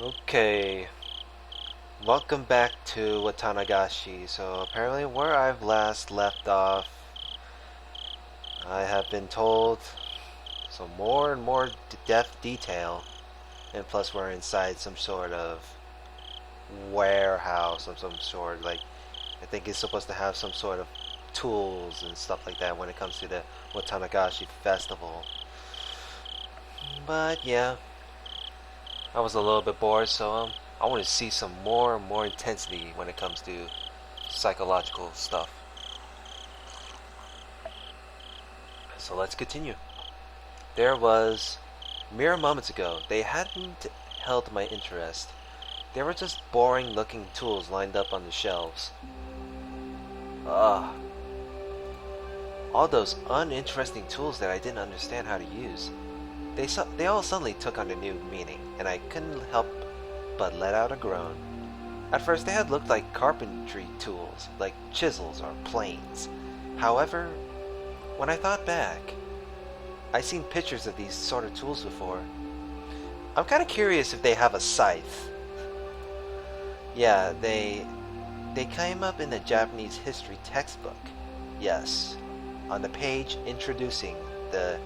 Okay, welcome back to Watanagashi. So apparently where I've last left off, I have been told some more and more depth detail, and plus we're inside some sort of warehouse of some sort. Like, I think it's supposed to have some sort of tools and stuff like that when it comes to the Watanagashi festival. But yeah, I was a little bit bored, so I want to see some more and more intensity when it comes to psychological stuff. So let's continue. There was, mere moments ago, they hadn't held my interest. They were just boring looking tools lined up on the shelves. Ugh. All those uninteresting tools that I didn't understand how to use. They all suddenly took on a new meaning, and I couldn't help but let out a groan. At first they had looked like carpentry tools, like chisels or planes. However, when I thought back, I'd seen pictures of these sort of tools before. I'm kind of curious if they have a scythe. Yeah, they came up in the Japanese history textbook. Yes, on the page introducing the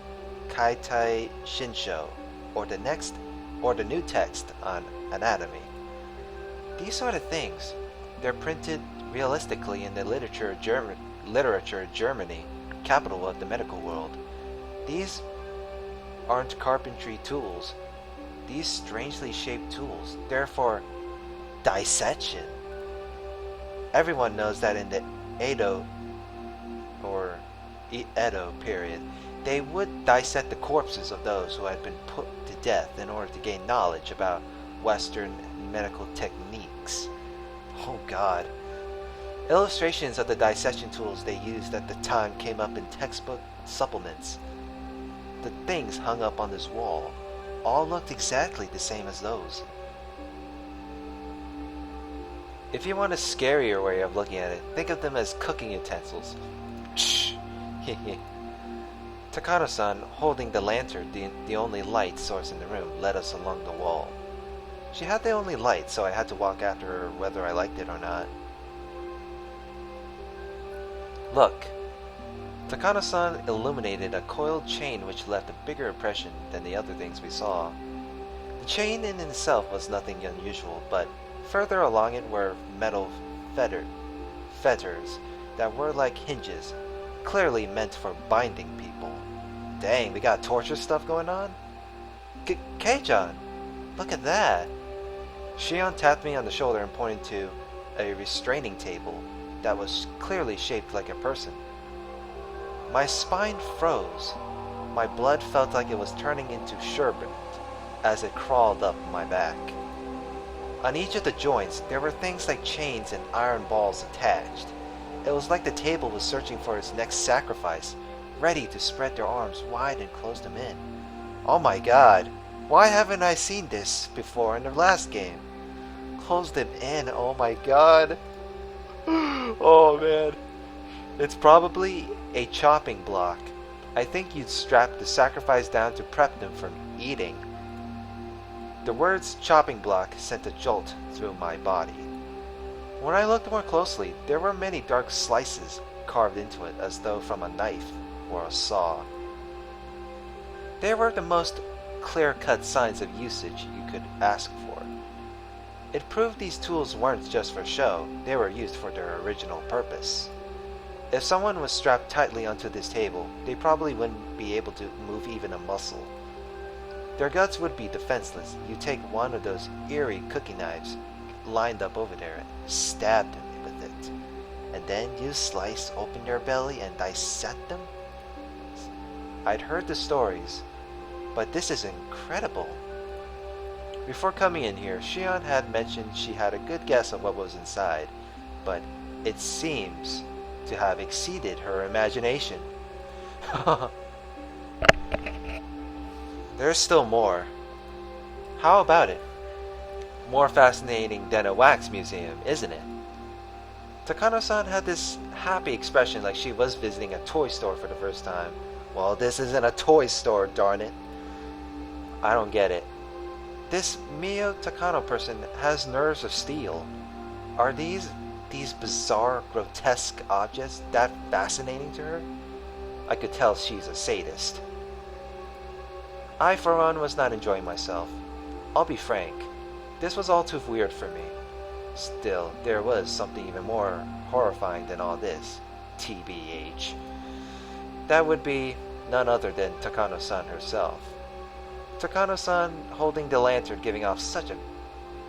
Kaitai Shinsho, or the new text on anatomy. These sort of things, they're printed realistically in the literature of Germany, capital of the medical world. These aren't carpentry tools. These strangely shaped tools, therefore dissection. Everyone knows that in the Edo period, they would dissect the corpses of those who had been put to death in order to gain knowledge about Western medical techniques. Oh God. Illustrations of the dissection tools they used at the time came up in textbook supplements. The things hung up on this wall all looked exactly the same as those. If you want a scarier way of looking at it, think of them as cooking utensils. Takano-san, holding the lantern, the only light source in the room, led us along the wall. She had the only light, so I had to walk after her whether I liked it or not. Look. Takano-san illuminated a coiled chain which left a bigger impression than the other things we saw. The chain in itself was nothing unusual, but further along it were metal fetters that were like hinges, clearly meant for binding people. Dang, we got torture stuff going on? Kei-chan, look at that! Shion tapped me on the shoulder and pointed to a restraining table that was clearly shaped like a person. My spine froze. My blood felt like it was turning into sherbet as it crawled up my back. On each of the joints, there were things like chains and iron balls attached. It was like the table was searching for its next sacrifice, ready to spread their arms wide and close them in. Oh my God, why haven't I seen this before in the last game? Close them in, oh my God. Oh man. It's probably a chopping block. I think you'd strap the sacrifice down to prep them from eating. The words chopping block sent a jolt through my body. When I looked more closely, there were many dark slices carved into it as though from a knife or a saw. They were the most clear-cut signs of usage you could ask for. It proved these tools weren't just for show, they were used for their original purpose. If someone was strapped tightly onto this table, they probably wouldn't be able to move even a muscle. Their guts would be defenseless. You take one of those eerie cooking knives lined up over there and stab them with it. And then you slice open their belly and dissect them? I'd heard the stories, but this is incredible. Before coming in here, Shion had mentioned she had a good guess of what was inside, but it seems to have exceeded her imagination. There's still more. How about it? More fascinating than a wax museum, isn't it? Takano-san had this happy expression like she was visiting a toy store for the first time. Well, this isn't a toy store, darn it. I don't get it. This Mio Takano person has nerves of steel. Are these bizarre, grotesque objects that fascinating to her? I could tell she's a sadist. I, for one, was not enjoying myself. I'll be frank, this was all too weird for me. Still, there was something even more horrifying than all this. TBH. That would be none other than Takano-san herself. Takano-san holding the lantern, giving off such a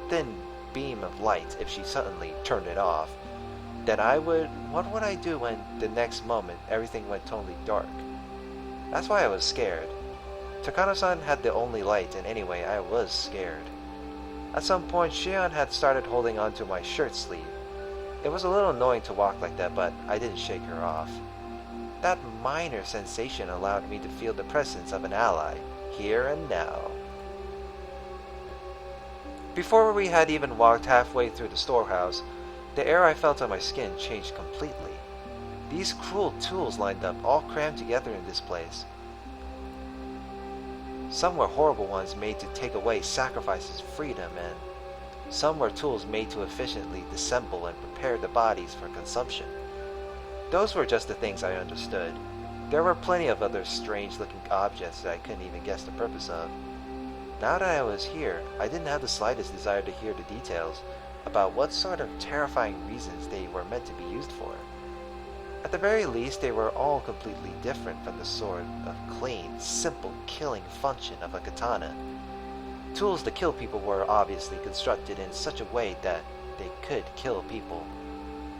thin beam of light if she suddenly turned it off, that what would I do when the next moment everything went totally dark? That's why I was scared. Takano-san had the only light, and anyway, I was scared. At some point, Shion had started holding onto my shirt sleeve. It was a little annoying to walk like that, but I didn't shake her off. That minor sensation allowed me to feel the presence of an ally, here and now. Before we had even walked halfway through the storehouse, the air I felt on my skin changed completely. These cruel tools lined up, all crammed together in this place. Some were horrible ones made to take away sacrifices' freedom, and some were tools made to efficiently disassemble and prepare the bodies for consumption. Those were just the things I understood. There were plenty of other strange-looking objects that I couldn't even guess the purpose of. Now that I was here, I didn't have the slightest desire to hear the details about what sort of terrifying reasons they were meant to be used for. At the very least, they were all completely different from the sort of clean, simple killing function of a katana. Tools to kill people were obviously constructed in such a way that they could kill people.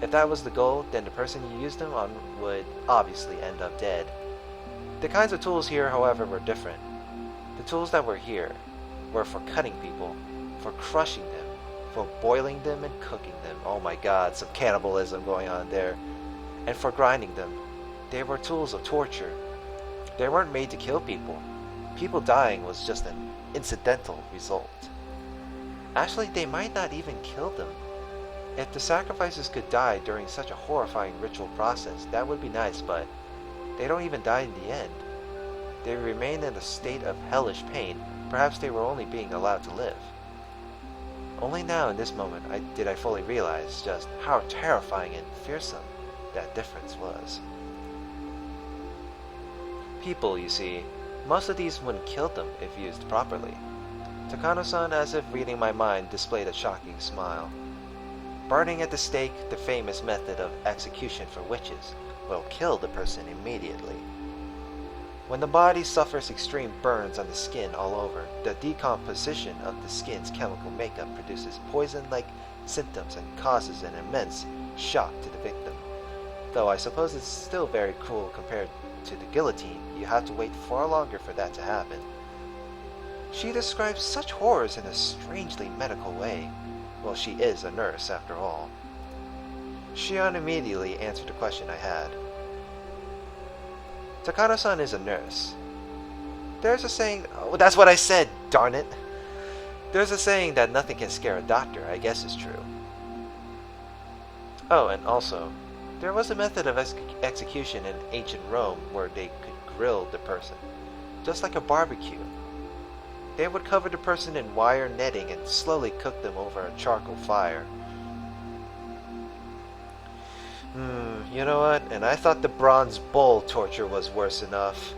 If that was the goal, then the person you used them on would obviously end up dead. The kinds of tools here, however, were different. The tools that were here were for cutting people, for crushing them, for boiling them and cooking them. Oh my god, some cannibalism going on there. And for grinding them. They were tools of torture. They weren't made to kill people. People dying was just an incidental result. Actually, they might not even kill them. If the sacrifices could die during such a horrifying ritual process, that would be nice, but they don't even die in the end. They remain in a state of hellish pain. Perhaps they were only being allowed to live. Only now in this moment did I fully realize just how terrifying and fearsome that difference was. People, you see, most of these wouldn't kill them if used properly. Takano-san, as if reading my mind, displayed a shocking smile. Burning at the stake, the famous method of execution for witches, will kill the person immediately. When the body suffers extreme burns on the skin all over, the decomposition of the skin's chemical makeup produces poison-like symptoms and causes an immense shock to the victim. Though I suppose it's still very cruel compared to the guillotine. You have to wait far longer for that to happen. She describes such horrors in a strangely medical way. Well, she is a nurse, after all. Shion immediately answered the question I had. Takano-san is a nurse. There's a saying... Oh, that's what I said, darn it! There's a saying that nothing can scare a doctor, I guess is true. Oh, and also, there was a method of execution in ancient Rome where they could grill the person, just like a barbecue. They would cover the person in wire netting and slowly cook them over a charcoal fire. You know what? And I thought the bronze bull torture was worse enough.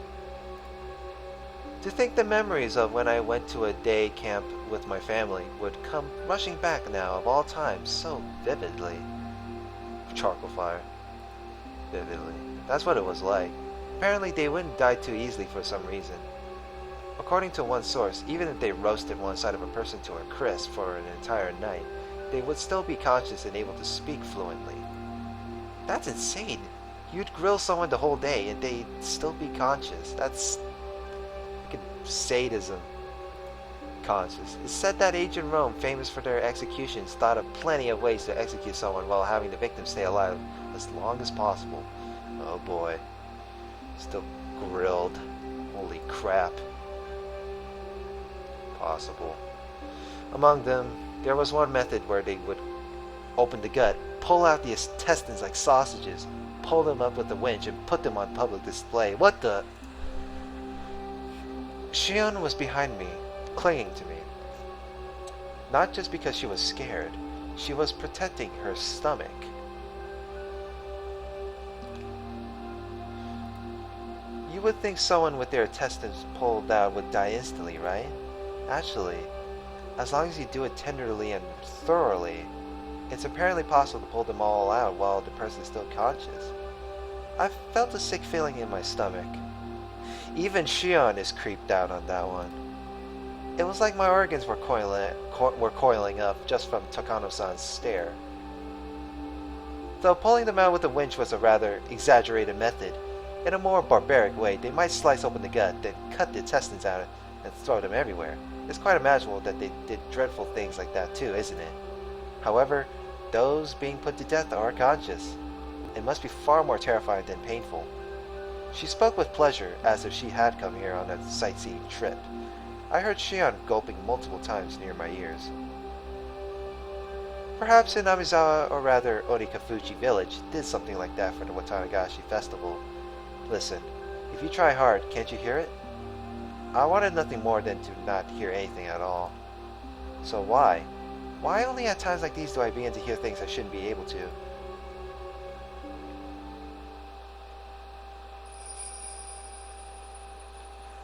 To think the memories of when I went to a day camp with my family would come rushing back now of all times so vividly. Charcoal fire. Vividly. That's what it was like. Apparently they wouldn't die too easily for some reason. According to one source, even if they roasted one side of a person to a crisp for an entire night, they would still be conscious and able to speak fluently. That's insane. You'd grill someone the whole day and they'd still be conscious. That's like sadism. Conscious. It's said that ancient Rome, famous for their executions, thought of plenty of ways to execute someone while having the victim stay alive as long as possible. Oh boy. Still grilled. Holy crap. Possible. Among them, there was one method where they would open the gut, pull out the intestines like sausages, pull them up with a winch, and put them on public display. What the... Shion was behind me, clinging to me. Not just because she was scared, she was protecting her stomach. You would think someone with their intestines pulled out would die instantly, right? Actually, as long as you do it tenderly and thoroughly, it's apparently possible to pull them all out while the person is still conscious. I felt a sick feeling in my stomach. Even Shion is creeped out on that one. It was like my organs were coiling up just from Takano-san's stare. Though pulling them out with a winch was a rather exaggerated method, in a more barbaric way, they might slice open the gut, then cut the intestines out and throw them everywhere. It's quite imaginable that they did dreadful things like that too, isn't it? However, those being put to death are conscious. It must be far more terrifying than painful. She spoke with pleasure, as if she had come here on a sightseeing trip. I heard Shion gulping multiple times near my ears. Perhaps Inamizawa, or rather Onikafuchi village, did something like that for the Watanagashi festival. Listen, if you try hard, can't you hear it? I wanted nothing more than to not hear anything at all. So why? Why only at times like these do I begin to hear things I shouldn't be able to?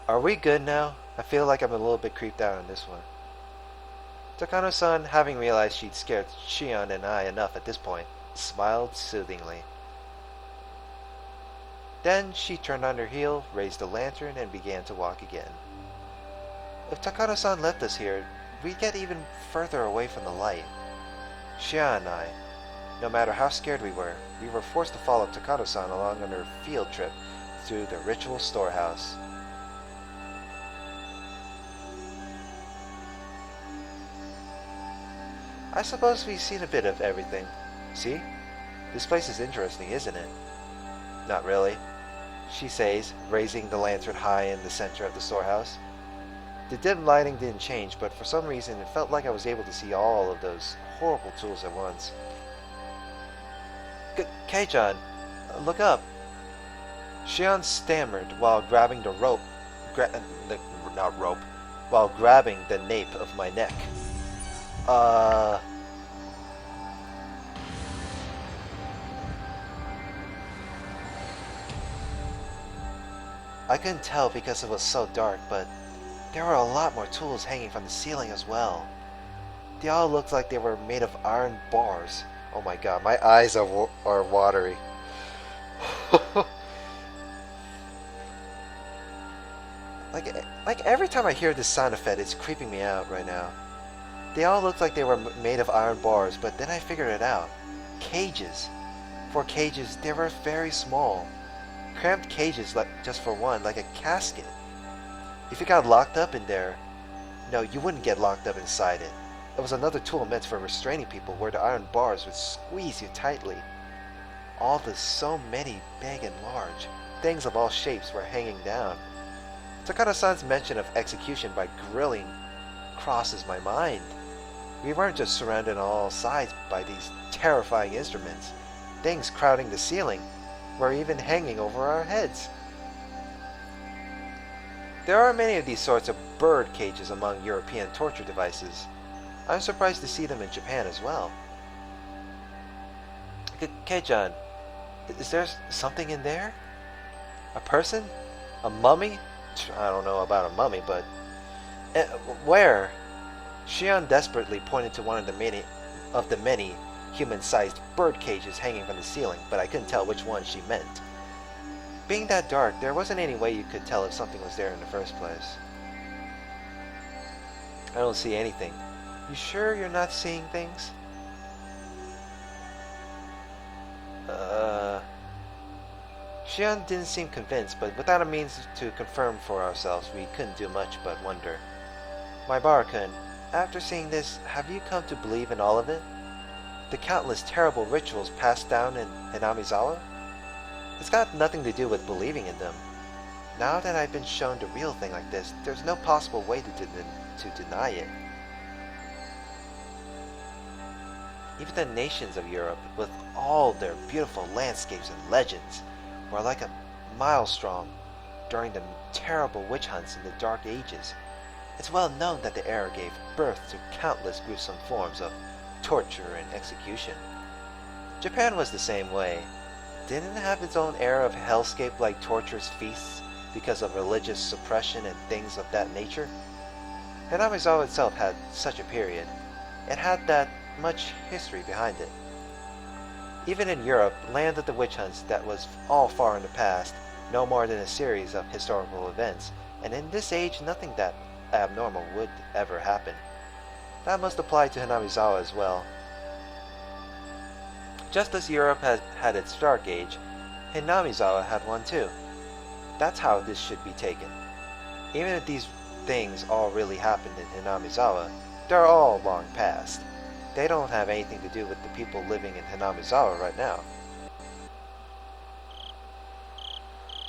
Are we good now? I feel like I'm a little bit creeped out on this one. Takano-san, having realized she'd scared Shion and I enough at this point, smiled soothingly. Then she turned on her heel, raised the lantern, and began to walk again. If Takano-san left us here, we'd get even further away from the light. Shion and I, no matter how scared we were forced to follow Takano-san along on her field trip through the ritual storehouse. I suppose we've seen a bit of everything. See? This place is interesting, isn't it? Not really, she says, raising the lantern high in the center of the storehouse. The dim lighting didn't change, but for some reason it felt like I was able to see all of those horrible tools at once. Kei-chan, look up. Shion stammered while grabbing the rope, while grabbing the nape of my neck. I couldn't tell because it was so dark, but there were a lot more tools hanging from the ceiling as well. They all looked like they were made of iron bars. Oh my god, my eyes are watery. Like every time I hear this sound effect, it's creeping me out right now. They all looked like they were made of iron bars, but then I figured it out. Cages. For cages, they were very small. Cramped cages, just for one, like a casket. If you got locked up in there, no, you wouldn't get locked up inside it. It was another tool meant for restraining people where the iron bars would squeeze you tightly. All the so many big and large, things of all shapes were hanging down. Takano-san's mention of execution by grilling crosses my mind. We weren't just surrounded on all sides by these terrifying instruments. Things crowding the ceiling were even hanging over our heads. There are many of these sorts of bird cages among European torture devices. I'm surprised to see them in Japan as well. Kei-chan, is there something in there? A person? A mummy? I don't know about a mummy, but... where? Shion desperately pointed to one of the many human-sized bird cages hanging from the ceiling, but I couldn't tell which one she meant. Being that dark, there wasn't any way you could tell if something was there in the first place. I don't see anything. You sure you're not seeing things? Shion didn't seem convinced, but without a means to confirm for ourselves, we couldn't do much but wonder. My Barakun, after seeing this, have you come to believe in all of it? The countless terrible rituals passed down in Inamizawa? It's got nothing to do with believing in them. Now that I've been shown the real thing like this, there's no possible way to deny it. Even the nations of Europe, with all their beautiful landscapes and legends, were like a maelstrom during the terrible witch hunts in the Dark Ages. It's well known that the era gave birth to countless gruesome forms of torture and execution. Japan was the same way. Didn't it have its own era of hellscape like torturous feasts because of religious suppression and things of that nature? Hinamizawa itself had such a period. It had that much history behind it. Even in Europe, land of the witch hunts that was all far in the past, no more than a series of historical events, and in this age nothing that abnormal would ever happen. That must apply to Hinamizawa as well. Just as Europe had its dark age, Hinamizawa had one too. That's how this should be taken. Even if these things all really happened in Hinamizawa, they're all long past. They don't have anything to do with the people living in Hinamizawa right now.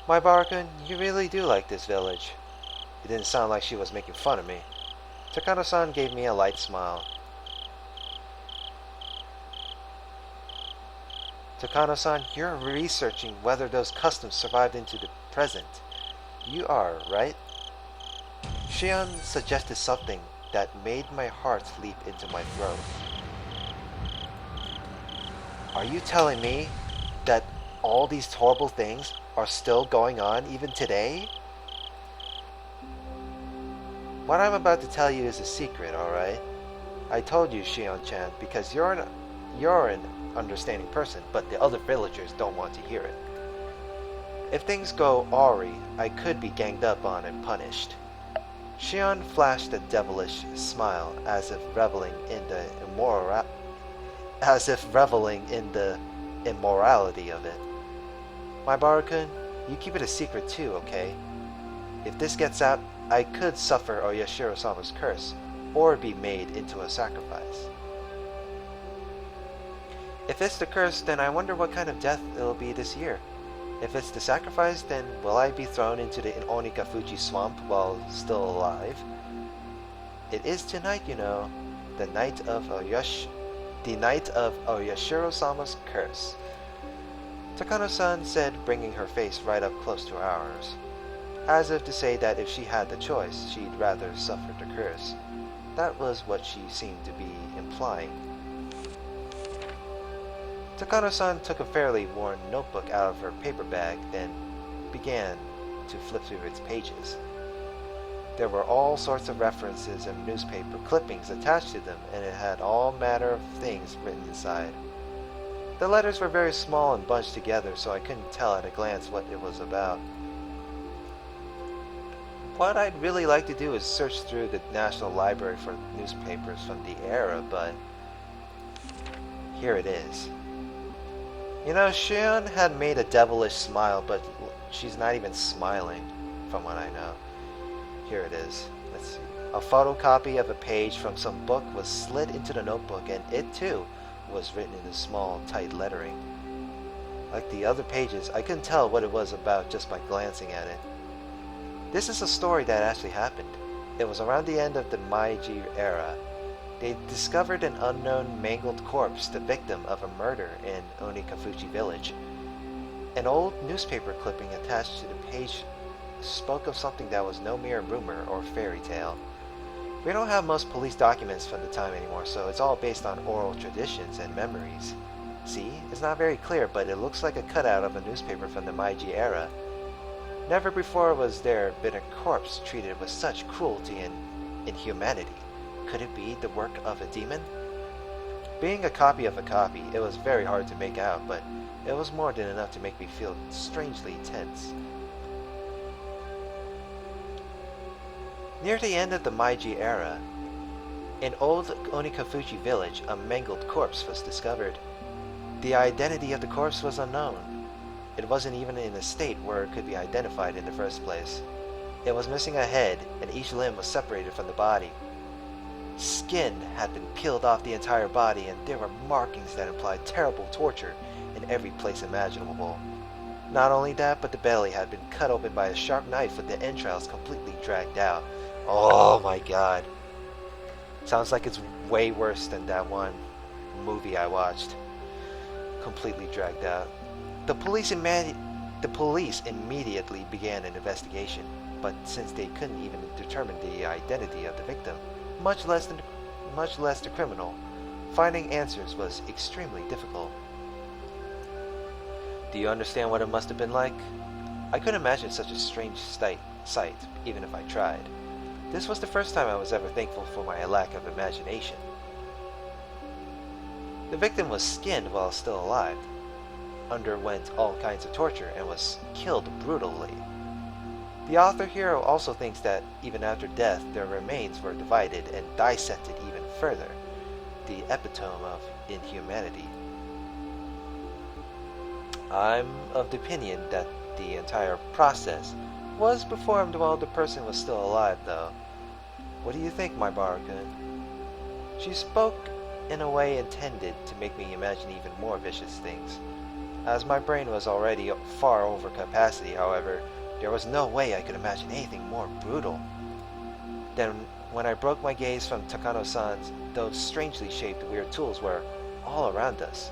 My Barakun, you really do like this village. It didn't sound like she was making fun of me. Takano-san gave me a light smile. Takano-san, you're researching whether those customs survived into the present. You are, right? Shion suggested something that made my heart leap into my throat. Are you telling me that all these horrible things are still going on even today? What I'm about to tell you is a secret, alright? I told you, Shion-chan, because you're an understanding person, but the other villagers don't want to hear it. If things go awry, I could be ganged up on and punished. Shion flashed a devilish smile as if reveling in the immorality of it. My Barakun, you keep it a secret too, okay? If this gets out, I could suffer Oyashiro-sama's curse, or be made into a sacrifice. If it's the curse, then I wonder what kind of death it'll be this year. If it's the sacrifice, then will I be thrown into the Onikafuji swamp while still alive? It is tonight, you know, the night of Oyashiro-sama's curse. Takano-san said, bringing her face right up close to ours, as if to say that if she had the choice, she'd rather suffer the curse. That was what she seemed to be implying. Takano-san took a fairly worn notebook out of her paper bag, then began to flip through its pages. There were all sorts of references and newspaper clippings attached to them, and it had all manner of things written inside. The letters were very small and bunched together, so I couldn't tell at a glance what it was about. What I'd really like to do is search through the National Library for newspapers from the era, but here it is. You know, Shion had made a devilish smile, but she's not even smiling, from what I know. Here it is. Let's see. A photocopy of a page from some book was slid into the notebook, and it too was written in small, tight lettering. Like the other pages, I couldn't tell what it was about just by glancing at it. This is a story that actually happened. It was around the end of the Meiji era. They discovered an unknown mangled corpse, the victim of a murder in Onikafuji village. An old newspaper clipping attached to the page spoke of something that was no mere rumor or fairy tale. We don't have most police documents from the time anymore, so it's all based on oral traditions and memories. See, it's not very clear, but it looks like a cutout of a newspaper from the Meiji era. Never before was there been a corpse treated with such cruelty and inhumanity. Could it be the work of a demon? Being a copy of a copy, it was very hard to make out, but it was more than enough to make me feel strangely tense. Near the end of the Meiji era, in old Onikafuji village, a mangled corpse was discovered. The identity of the corpse was unknown. It wasn't even in a state where it could be identified in the first place. It was missing a head, and each limb was separated from the body. Skin had been peeled off the entire body, and there were markings that implied terrible torture in every place imaginable. Not only that, but the belly had been cut open by a sharp knife with the entrails completely dragged out. Oh my god. Sounds like it's way worse than that one movie I watched. Completely dragged out. The police immediately began an investigation. but since they couldn't even determine the identity of the victim, much less the criminal, finding answers was extremely difficult. Do you understand what it must have been like? I couldn't imagine such a strange sight, even if I tried. This was the first time I was ever thankful for my lack of imagination. The victim was skinned while still alive, underwent all kinds of torture, and was killed brutally. The author here also thinks that even after death, their remains were divided and dissected even further, the epitome of inhumanity. I'm of the opinion that the entire process was performed while the person was still alive, though. What do you think, my Barakun? She spoke in a way intended to make me imagine even more vicious things. As my brain was already far over capacity, however, there was no way I could imagine anything more brutal. Then, when I broke my gaze from Takano-san's, those strangely shaped weird tools were all around us.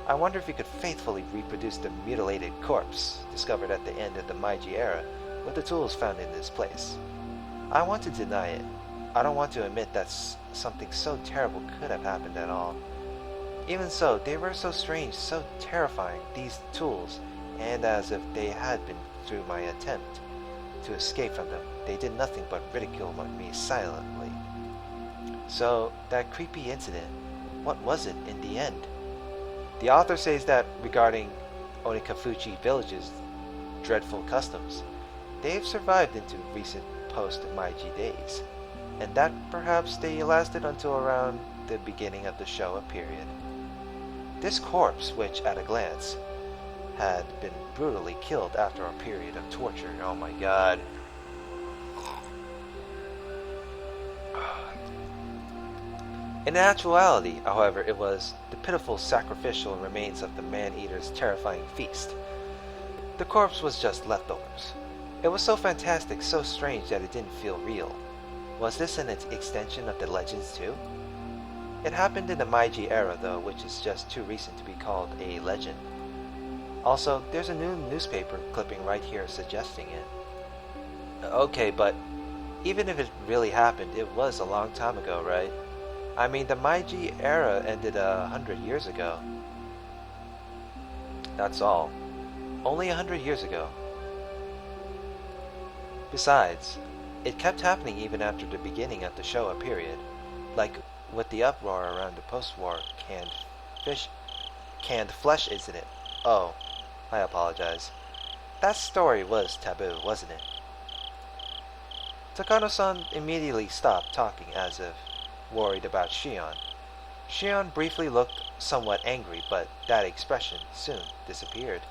I wonder if we could faithfully reproduce the mutilated corpse discovered at the end of the Meiji era with the tools found in this place. I want to deny it. I don't want to admit that something so terrible could have happened at all. Even so, they were so strange, so terrifying, these tools, and as if they had been through my attempt to escape from them, they did nothing but ridicule me silently. So, that creepy incident, what was it in the end? The author says that regarding Onikafuchi Village's dreadful customs, they've survived into recent post-Meiji days, and that perhaps they lasted until around the beginning of the Showa period. This corpse, which at a glance had been brutally killed after a period of torture, oh my god. In actuality, however, it was the pitiful sacrificial remains of the man-eater's terrifying feast. The corpse was just leftovers. It was so fantastic, so strange that it didn't feel real. Was this an extension of the legends too? It happened in the Meiji era though, which is just too recent to be called a legend. Also, there's a new newspaper clipping right here suggesting it. Okay, but even if it really happened, it was a long time ago, right? I mean, the Meiji era ended 100 years ago. That's all. Only 100 years ago. Besides, it kept happening even after the beginning of the Showa period, like with the uproar around the post-war canned flesh incident. Oh, I apologize. That story was taboo, wasn't it? Takano-san immediately stopped talking as if worried about Shion. Shion briefly looked somewhat angry, but that expression soon disappeared.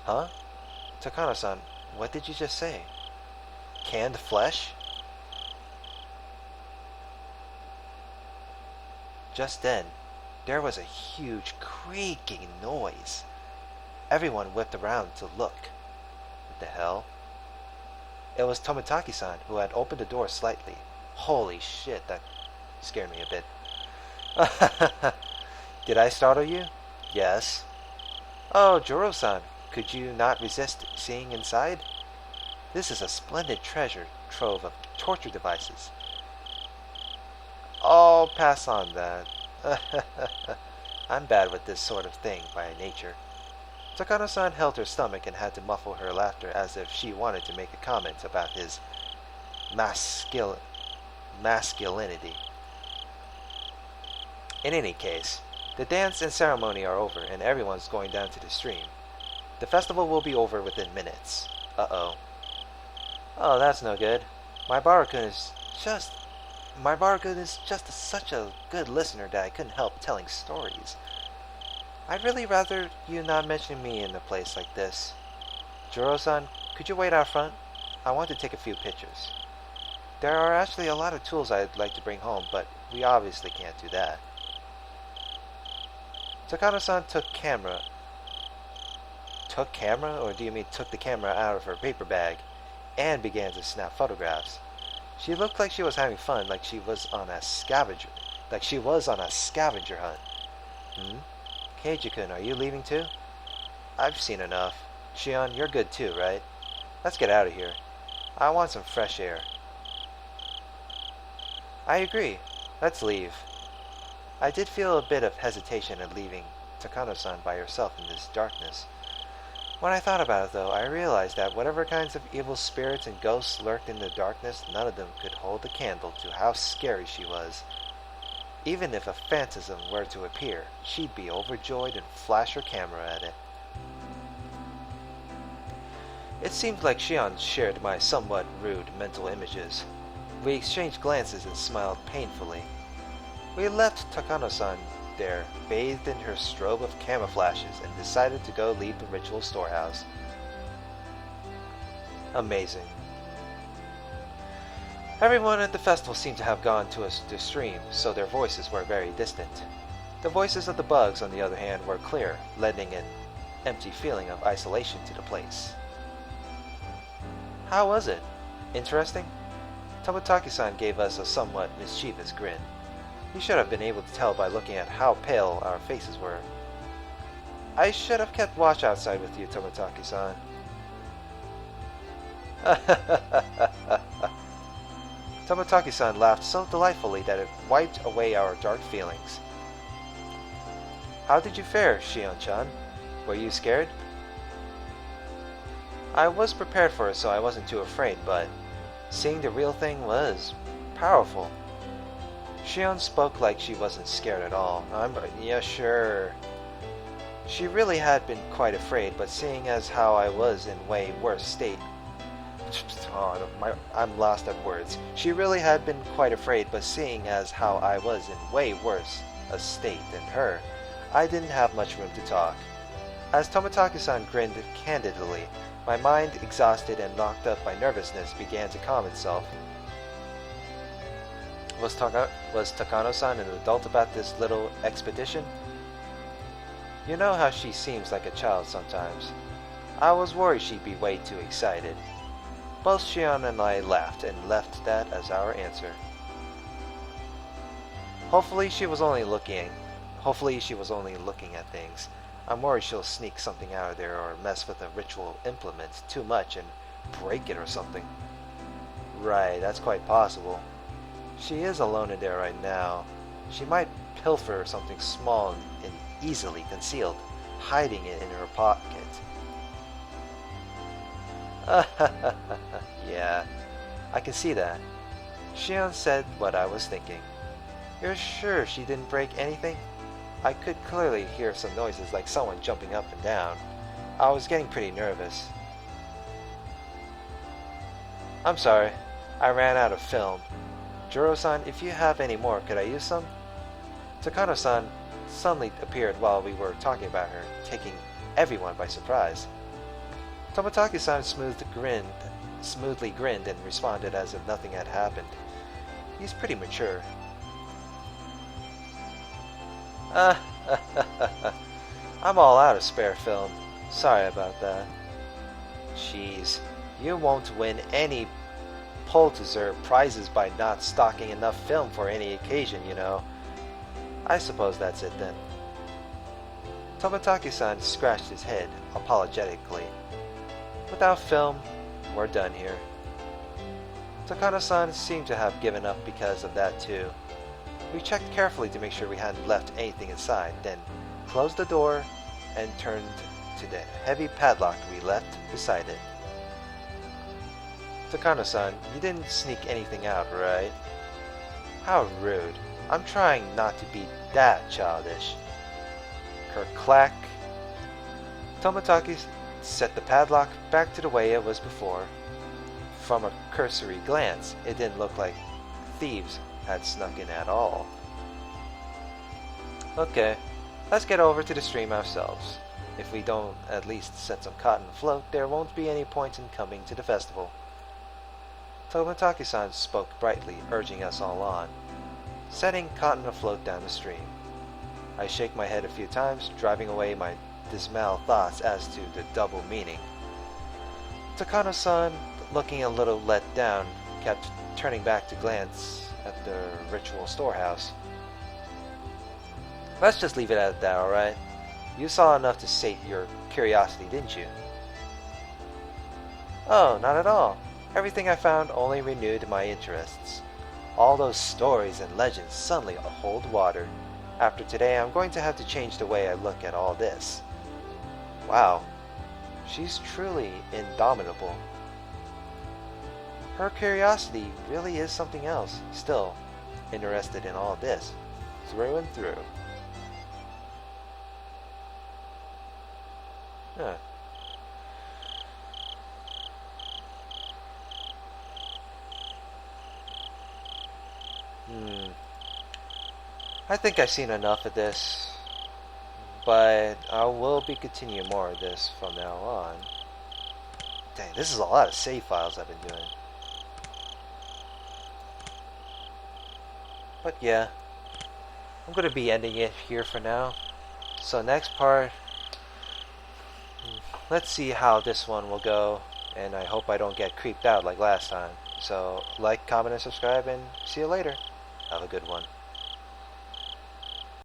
Huh? Takano-san, what did you just say? Canned flesh? Just then, there was a huge creaking noise. Everyone whipped around to look. What the hell? It was Tomitaki-san, who had opened the door slightly. Holy shit, that scared me a bit. Did I startle you? Yes. Oh, Joro-san, could you not resist seeing inside? This is a splendid treasure trove of torture devices. I'll pass on that. I'm bad with this sort of thing by nature. Takano-san held her stomach and had to muffle her laughter as if she wanted to make a comment about his masculinity. In any case, the dance and ceremony are over and everyone's going down to the stream. The festival will be over within minutes. Uh-oh. Oh, that's no good. My Barakun is just such a good listener that I couldn't help telling stories. I'd really rather you not mention me in a place like this. Joro-san, could you wait out front? I want to take a few pictures. There are actually a lot of tools I'd like to bring home, but we obviously can't do that. Takano-san took camera, or do you mean took the camera out of her paper bag, and began to snap photographs. She looked like she was having fun, like she was on a scavenger hunt. Keiji-kun, are you leaving too? I've seen enough. Shion, you're good too, right? Let's get out of here. I want some fresh air. I agree. Let's leave. I did feel a bit of hesitation at leaving Takano-san by herself in this darkness. When I thought about it, though, I realized that whatever kinds of evil spirits and ghosts lurked in the darkness, none of them could hold a candle to how scary she was. Even if a phantasm were to appear, she'd be overjoyed and flash her camera at it. It seemed like Shion shared my somewhat rude mental images. We exchanged glances and smiled painfully. We left Takano-san there, bathed in her strobe of camouflages, and decided to go leave the ritual storehouse. Amazing. Everyone at the festival seemed to have gone to the stream, so their voices were very distant. The voices of the bugs, on the other hand, were clear, lending an empty feeling of isolation to the place. How was it? Interesting? Tomotaki-san gave us a somewhat mischievous grin. You should have been able to tell by looking at how pale our faces were. I should have kept watch outside with you, Tomotaki-san. Tomotaki-san laughed so delightfully that it wiped away our dark feelings. How did you fare, Shion-chan? Were you scared? I was prepared for it, so I wasn't too afraid, but seeing the real thing was powerful. Shion spoke like she wasn't scared at all. Yeah, sure. She really had been quite afraid, but seeing as how I was in way worse state... I'm lost at words. She really had been quite afraid, but seeing as how I was in way worse a state than her, I didn't have much room to talk. As Tomotaki-san grinned candidly, my mind, exhausted and knocked up by nervousness, began to calm itself. Was Takano-san an adult about this little expedition? You know how she seems like a child sometimes. I was worried she'd be way too excited. Both Shion and I laughed and left that as our answer. Hopefully she was only looking at things. I'm worried she'll sneak something out of there or mess with a ritual implement too much and break it or something. Right, that's quite possible. She is alone in there right now. She might pilfer something small and easily concealed, hiding it in her pocket. Yeah, I can see that. Shion said what I was thinking. You're sure she didn't break anything? I could clearly hear some noises like someone jumping up and down. I was getting pretty nervous. I'm sorry, I ran out of film. Juro-san, if you have any more, could I use some? Takano-san suddenly appeared while we were talking about her, taking everyone by surprise. Tomotaki-san smoothly grinned and responded as if nothing had happened. He's pretty mature. I'm all out of spare film. Sorry about that. Jeez, you won't win any Pulitzer prizes by not stocking enough film for any occasion, you know. I suppose that's it then. Tomotaki-san scratched his head apologetically. Without film, we're done here. Takano-san seemed to have given up because of that too. We checked carefully to make sure we hadn't left anything inside, then closed the door and turned to the heavy padlock we left beside it. Takano-san, you didn't sneak anything out, right? How rude. I'm trying not to be that childish. Clack. Tomotaki set the padlock back to the way it was before. From a cursory glance, it didn't look like thieves had snuck in at all. Okay, let's get over to the stream ourselves. If we don't at least set some cotton afloat, there won't be any point in coming to the festival. Tomotaki-san spoke brightly, urging us all on, setting cotton afloat down the stream. I shake my head a few times, driving away my dismal thoughts as to the double meaning. Takano-san, looking a little let down, kept turning back to glance at the ritual storehouse. Let's just leave it at that, alright? You saw enough to sate your curiosity, didn't you? Oh, not at all. Everything I found only renewed my interests. All those stories and legends suddenly hold water. After today, I'm going to have to change the way I look at all this. Wow, she's truly indomitable. Her curiosity really is something else. Still, interested in all this, through and through. Huh. I think I've seen enough of this, but I will be continuing more of this from now on. Dang, this is a lot of save files I've been doing. But yeah, I'm going to be ending it here for now. So next part, let's see how this one will go, and I hope I don't get creeped out like last time. So like, comment, and subscribe, and see you later. Have a good one.